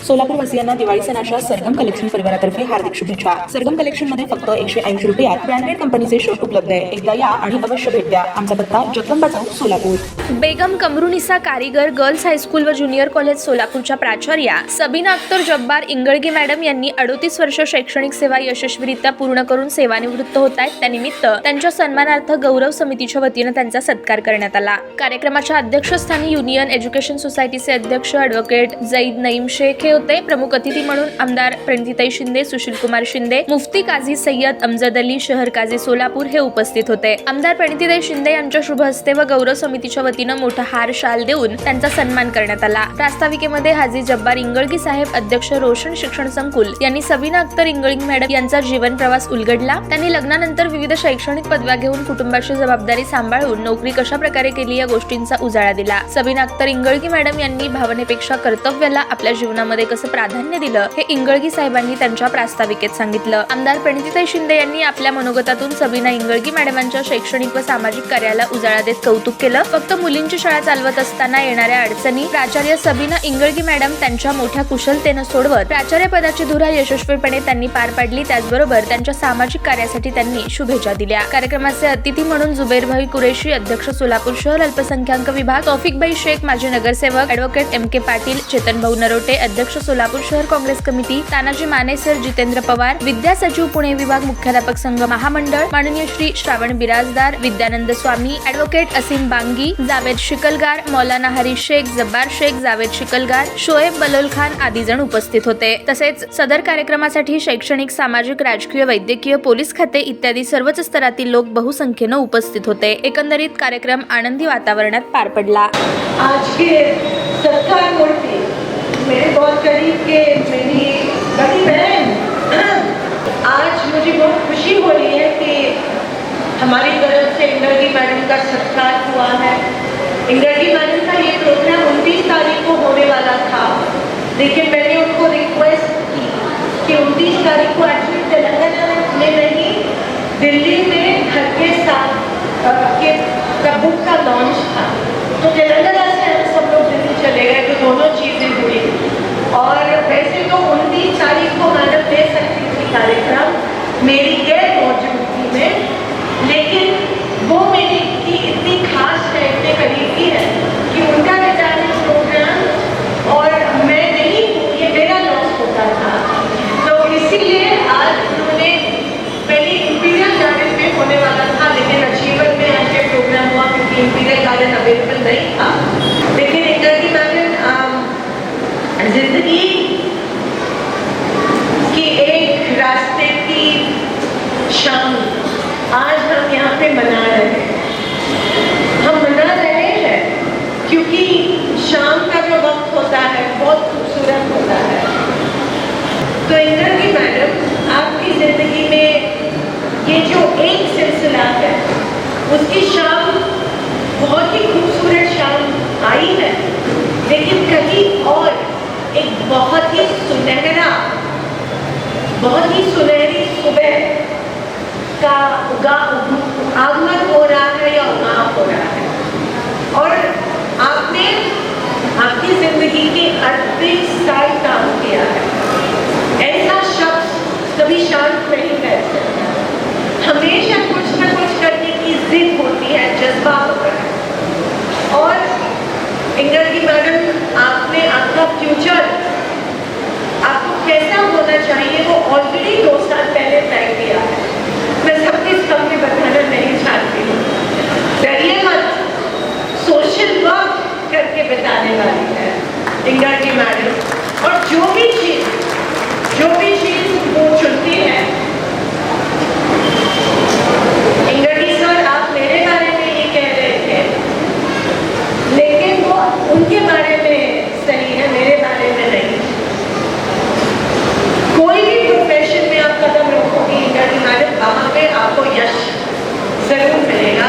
सोलापूरवासियांना दिवाळी सणाच्या सरगम कलेक्शन परिवारातर्फे हार्दिक शुभेच्छा। सरगम कलेक्शन मध्ये फक्त 180 रुपयात ब्रँडेड कंपनीचे शर्ट उपलब्ध आहे। एकदा या आणि अवश्य भेट द्या। आमचा पत्ता जगदंबा चौक सोलापूर। बेगम कमरुनिसा कारीगर गर्ल्स हायस्कूल व ज्युनियर कॉलेज सोलापूरच्या प्राचार्या सबीना अख्तर जब्बार इंगळगी मॅडम यांनी 38 वर्ष शैक्षणिक सेवा यशस्वीरित्या पूर्ण करून सेवानिवृत्त होत आहेत। त्यानिमित्त त्यांच्या सन्मानार्थ गौरव समितीच्या वतीने त्यांचा सत्कार करण्यात आला। कार्यक्रमाच्या अध्यक्षस्थानी युनियन एज्युकेशन सोसायटीचे अध्यक्ष ॲडव्होकेट जईद नईम शेख हे होते। प्रमुख अतिथी म्हणून आमदार प्रणितीताई शिंदे, सुशीलकुमार शिंदे, मुफ्ती काझी सय्यद अमजद अली, शहर काझी सोलापूर हे उपस्थित होते। आमदार प्रणितीताई शिंदे यांच्या शुभ हस्ते व गौरव समितीच्या वतीने मोठा हार शाल देऊन त्यांचा सन्मान करण्यात आला। प्रास्ताविकेमध्ये हाजी जब्बार इंगळगी साहेब, अध्यक्ष रोशन शिक्षण संकुल यांनी सबीना अख्तर इंगळगी मॅडम यांचा जीवन प्रवास उलगडला। त्यांनी लग्नानंतर विविध शैक्षणिक पदव्या घेऊन कुटुंबाची जबाबदारी सांभाळून नोकरी कशा प्रकारे केली या गोष्टींचा उजाळा दिला। सबीना अख्तर इंगळगी मॅडम यांनी भावनेपेक्षा कर्तव्याला आपल्या जीवनामध्ये कसं प्राधान्य दिलं हे इंगळगी साहेबांनी त्यांच्या प्रास्ताविकेत सांगितलं। आमदार प्रणितीताई शिंदे यांनी आपल्या मनोगतातून सबीना इंगळगी मॅडमांच्या शैक्षणिक व सामाजिक कार्याला उजाळा देत कौतुक केलं। फक्त मुलींची शाळा चालवत असताना येणाऱ्या अडचणी प्राचार्य सबीना इंगळगी मॅडम त्यांच्या मोठ्या कुशलतेने सोडवत प्राचार्य पदाची धुरा यशस्वीपणे त्यांनी पार पाडली। त्याचबरोबर त्यांच्या सामाजिक कार्यासाठी त्यांनी शुभेच्छा दिल्या। कार्यक्रमाचे अतिथी म्हणून जुबैरभाई कुरेशी, अध्यक्ष सोलापूर शहर अल्पसंख्याक विभाग, तौफिकभाई शेख माजी नगरसेवक, ॲडव्होकेट MK पाटील, चेतनभाऊ नरोटे, अध्यक्ष सोलापूर शहर काँग्रेस कमिटी, तानाजी माने सर, जितेंद्र पवार, विद्या सचिव पुणे विभाग, मुख्याध्यापक संघ महामंडळ, माननीय श्री श्रावण बिराजदार, विद्यानंद स्वामी, ॲडव्होकेट असीम बांगी, जावेद शिकलगार, मौलाना हरीश शेख, जब्बार शेख, जावेद शिकलगार, शोएब बलोल खान आदी जण उपस्थित होते। तसेच सदर कार्यक्रमासाठी शैक्षणिक, सामाजिक, राजकीय, वैद्यकीय, पोलीस खाते इत्यादी सर्वच स्तरातील लोक बहुसंख्येने उपस्थित होते। एकंदरीत कार्यक्रम आनंदी वातावरणात पार पडला। आज के सत्कार मूर्ति मेरे बहुत करीब के मेरी बड़ी बहन, आज मुझे बहुत खुशी हो रही है कि हमारी तरफ से इंगळगी मैडम का सत्कार हुआ है। इंगळगी मैडम का ये प्रोग्राम 29 तारीख को होने वाला था, लेकिन मैंने उनको रिक्वेस्ट की कि 29 तारीख को एक्चुअली तेलंगाना में नहीं, दिल्ली में घर के साथ का बुक का लॉन्च था, तो तेलंगाना से हम सब लोग दिल्ली चले गए, तो दोनों चीज़ें हुई। और वैसे तो 29 तारीख को मैडम दे सकती थी कार्यक्रम मेरी गैर मौजूदगी में, लेकिन वो मेरी की इतनी खास है, इतने करीबी है कि उनका रिटायरमेंट प्रोग्राम और मैं नहीं हूँ, ये मेरा लॉस होता था। तो इसीलिए आज उन्होंने पहले इंपीरियल गार्डन में होने वाला था, लेकिन अचीवर में आज ये प्रोग्राम हुआ क्योंकि इंपीरियल गार्डन अवेलेबल नहीं था। लेकिन इंगळगी मैडम जिंदगी की एक रास्ते की शाम आज हम यहाँ पे मना रहे हैं। हम मना रहे हैं क्योंकि शाम का जो वक्त होता है बहुत खूबसूरत होता है। तो इंगळगी मैडम, आपकी जिंदगी में ये जो एक सिलसिला है उसकी शाम बहुत ही खूबसूरत शाम आई है, लेकिन कहीं और एक बहुत ही सुनहरी सुबह का आगमन हो रहा है या उगाव हो रहा है। और आपने आपकी जिंदगी के 38 साल काम किया है। ऐसा शख्स कभी शांत नहीं बैठ सकता, हमेशा कुछ न कुछ करने की जिद होती है, जज्बा होता है। और इंगळगी मैडम, आपने आपका फ्यूचर आपको कैसा होना चाहिए वो ऑलरेडी 2 साल पहले तय किया है। मैं सबके सामने बताना नहीं चाहती हूँ, डरिए मत, सोशल वर्क करके बताने वाली है इंगळगी मैडम। और जो भी चीज़ वो चुनती है, इंगळगी सर आप मेरे बारे में ये कह रहे थे, लेकिन वो उनके बारे में सही है, मेरे बारे में नहीं। कोई भी प्रोफेशन में आप कदम रखोगे इंगळगी मैडम, वहाँ पे आपको यश जरूर मिलेगा।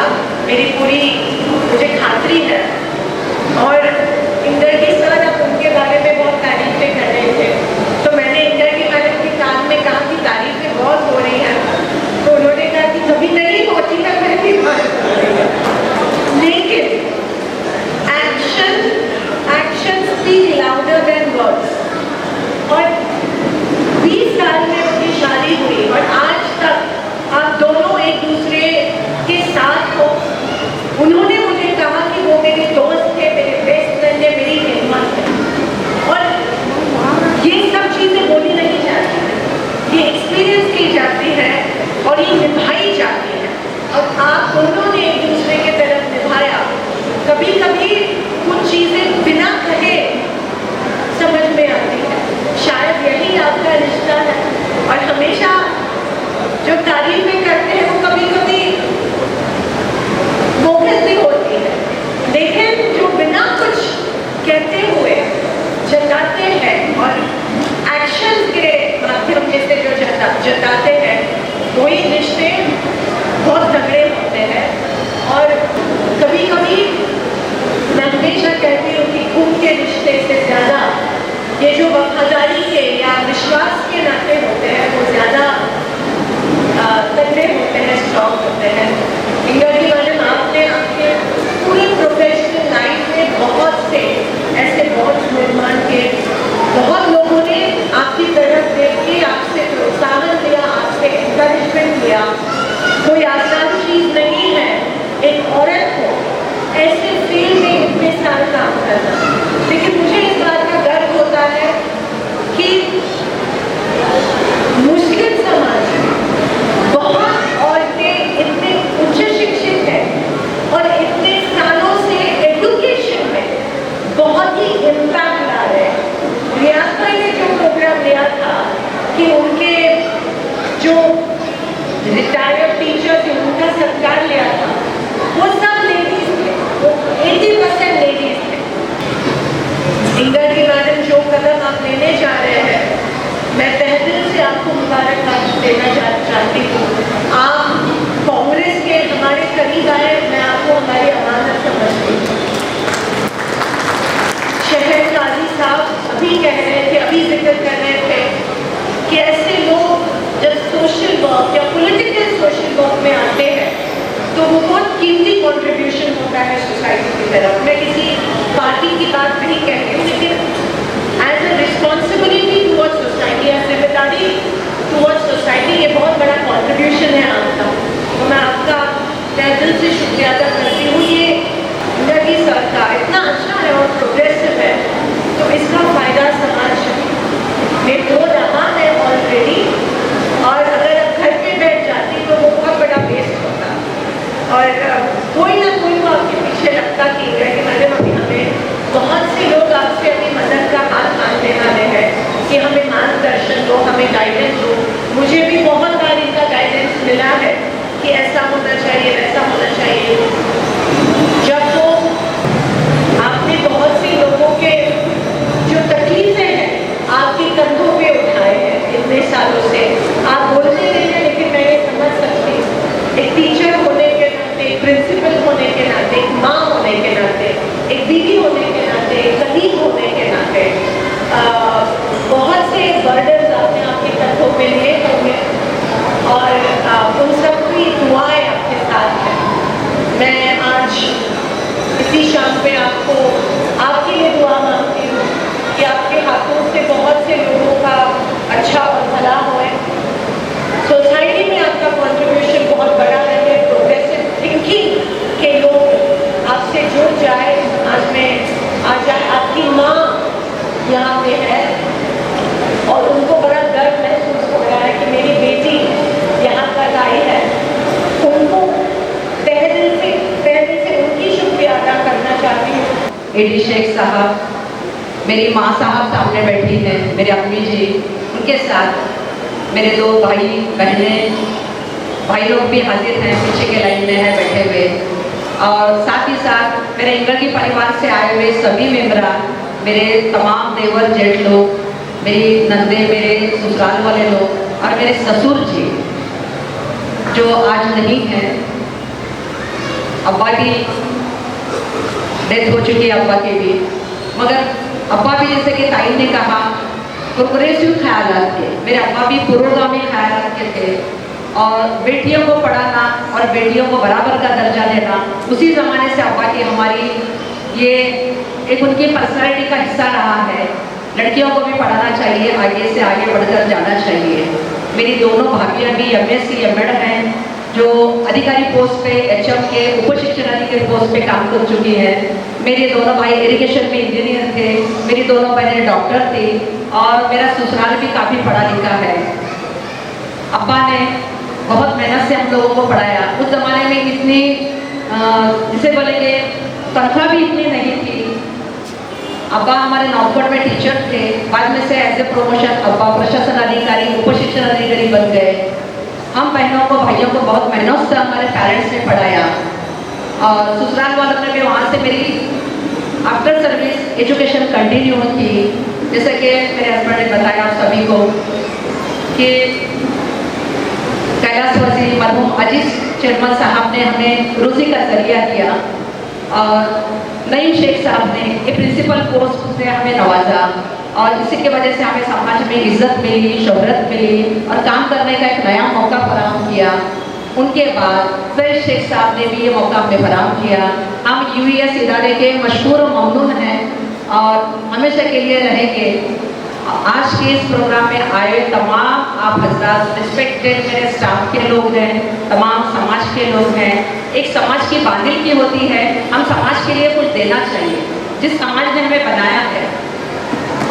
तरफ। मैं किसी पार्टी की बात नहीं कहती हूँ, लेकिन as a responsibility towards society, as जिम्मेदारी टुवर्ड्स सोसाइटी, ये बहुत बड़ा कॉन्ट्रीब्यूशन है आपका। तो मैं आपका तहे दिल से शुक्रिया अदा करती हूँ। ये मोदी सरकार इतना अच्छा है और प्रोग्रेसिव है, तो इसका फ़ायदा समाज में हो रहा है ऑलरेडी। और अगर आप घर पे बैठ जाती तो वो बहुत बड़ा वेस्ट होता, और कोई ना कोई तो आपके पीछे लगता कि मैडम अभी हमें बहुत से लोग आपसे अपनी मदद का हाथ मांगने वाले हैं कि हमें मार्गदर्शन दो, हमें गाइडेंस दो। मुझे भी बहुत बार इनका गाइडेंस मिला है कि ऐसा होना चाहिए, वैसा होना चाहिए। जब वो आपने बहुत से लोगों के जो तकलीफें हैं आपके कंधों पे उठाए हैं इतने सालों से, आप बोलते नहीं हैं लेकिन मैं ये समझ सकती हूँ, एक टीचर होने के नाते, एक प्रिंसिपल होने के नाते, एक माँ होने के नाते, एक बीवी होने के नाते, एक कलीग होने के नाते, बहुत से बर्डन्स आपने आपके कंधों पे लिए होंगे, और उन सबकी दुआएं आपके साथ हैं। मैं आज इसी शाम पे आपको आपके लिए दुआ मांगती हूँ कि आपके हाथों से बहुत से लोगों का अच्छा और भला होए। सोसाइटी में आपका कंट्रीब्यूशन बहुत बड़ा है, प्रोग्रेसिव थिंकिंग के लोग आपसे जुड़ जाए, समाज में आ जाए। आपकी माँ यहाँ पे है और उनको बड़ा गर्व महसूस हो रहा है कि मेरी बेटी यहाँ तक आई है। उनको तहे दिल से उनकी शुक्रिया अदा करना चाहती हूँ। एडी शेख साहब, मेरी माँ साहब सामने बैठी हैं, मेरे अम्मी जी, उनके साथ मेरे दो भाई बहनें, भाई लोग भी हाजिर हैं, पीछे के लाइन में हैं बैठे हुए, और साथ ही साथ मेरे इंगड़गी परिवार से आए हुए सभी मेंबरा, मेरे तमाम देवर जेठ लोग, मेरी नंदे, मेरे ससुराल वाले लोग, और मेरे ससुर जी जो आज नहीं हैं। अब्बा की डेथ हो चुकी है, अब्बा की भी, मगर अब्बा भी जैसे कि ताई ने कहा प्रोग्रेसिव ख्यालात के, मेरे अब्बा भी पुरोगामी ख्यालात के थे, और बेटियों को पढ़ाना और बेटियों को बराबर का दर्जा देना उसी ज़माने से अब्बा की हमारी ये एक उनकी पर्सनैलिटी का हिस्सा रहा है। लड़कियों को भी पढ़ाना चाहिए, आगे से आगे बढ़कर जाना चाहिए। मेरी दोनों भाभियाँ भी MSc MEd हैं, जो अधिकारी पोस्ट पे HM के उप शिक्षण अधिकारी पोस्ट पे काम कर चुकी हैं। मेरे दोनों भाई इरिगेशन में इंजीनियर थे, मेरी दोनों बहनें डॉक्टर थी, और मेरा ससुराल भी काफ़ी पढ़ा लिखा है। अब्बा ने बहुत मेहनत से हम लोगों को पढ़ाया। उस ज़माने में इतनी जिसे बोलेंगे तनख्वाह भी इतनी नहीं थी। अब्बा हमारे नॉर्थकोट में टीचर थे, बाद में से एज ए प्रमोशन अब्बा प्रशासन अधिकारी, उप शिक्षण अधिकारी बन गए। हम बहनों को, भाइयों को बहुत मेहनत से हमारे पेरेंट्स ने पढ़ाया, और ससुराल वालों ने भी वहाँ से मेरी आफ्टर सर्विस एजुकेशन कंटिन्यू की। जैसे कि मेरे हस्बैंड ने बताया आप सभी को कि कैलाशवासी मरहूम अजीज चेयरमैन साहब ने हमें रोज़ी का जरिया दिया, और नईम शेख साहब ने ये प्रिंसिपल पोस्ट से हमें नवाजा, और इसी की वजह से हमें समाज में इज्जत मिली, शोहरत मिली, और काम करने का एक नया मौका फराहम किया। उनके बाद फैज शेख साहब ने भी ये मौका हमें फराहम किया। हम UES इदारे के मशहूर और ममनून हैं, और हमेशा के लिए रहेंगे। आज के इस प्रोग्राम में आए तमाम आप हजरात, रिस्पेक्टेड मेरे स्टाफ के लोग हैं, तमाम समाज के लोग हैं। एक समाज की बांधिल की होती है, हम समाज के लिए कुछ देना चाहिए, जिस समाज ने हमें बनाया है।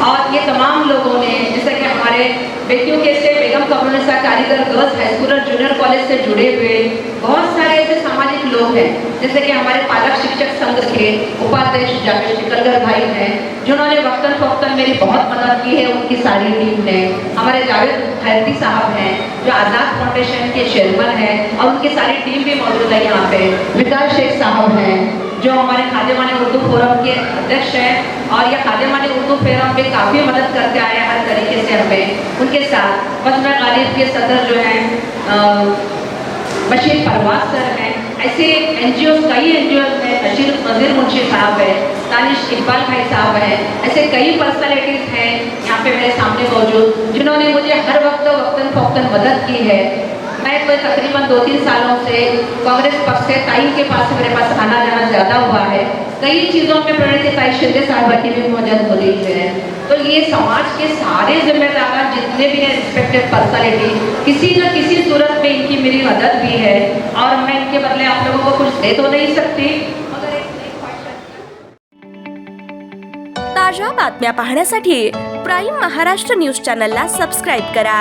और ये तमाम लोगों ने, जैसे कि हमारे बेटियों के से बेगम कमरुन्निसा कारीगर गर्ल्स हाई स्कूल और जूनियर कॉलेज से जुड़े हुए बहुत सारे ऐसे सामाजिक लोग हैं, जैसे कि हमारे पालक शिक्षक संघ के उपाध्यक्ष जावेद शिकलगर भाई हैं, जिन्होंने वक्तन फवक्तन मेरी बहुत मदद की है, उनकी सारी टीम ने। हमारे जावेद खैरती साहब हैं, जो आज़ाद फाउंडेशन के चेयरमैन हैं, और उनकी सारी टीम भी मौजूद है यहाँ पे। विकास शेख साहब हैं, जो हमारे खादिमाने उर्दू फोरम के अध्यक्ष हैं, और यह खादिमाने उर्दू फोरम में काफ़ी मदद करते आए हैं हर तरीके से हमें। उनके साथ मजमा गालिब के सदर जो हैं बशीर परवाज सर हैं। ऐसे NGOs, कई NGOs हैं, नज़ीर मुंशी साहब हैं, दानिश इकबाल भाई साहब हैं। ऐसे कई पर्सनैलिटीज़ हैं यहाँ पे मेरे सामने मौजूद, जिन्होंने मुझे हर वक्त वक्तन फौक्तन मदद की है। मैं तो तकरीबन 2-3 सालों से कांग्रेस पक्ष से ताई के पास मेरे पास आना जाना ज़्यादा हुआ है। कई चीज़ों में प्रणति ताई शिंदे साहिबा की भी मौजूद हो रही है। तो ये समाज के सारे जिम्मेदार जितने भी हैं रिस्पेक्टेड पर्सनालिटी, किसी न किसी सूरत में इनकी मेरी मदद भी है और मैं इनके बदले आप लोगों को कुछ दे तो नहीं सकती। ताज्या बातम्या पाहण्यासाठी प्राईम महाराष्ट्र न्यूज चॅनलला सबस्क्राईब करा।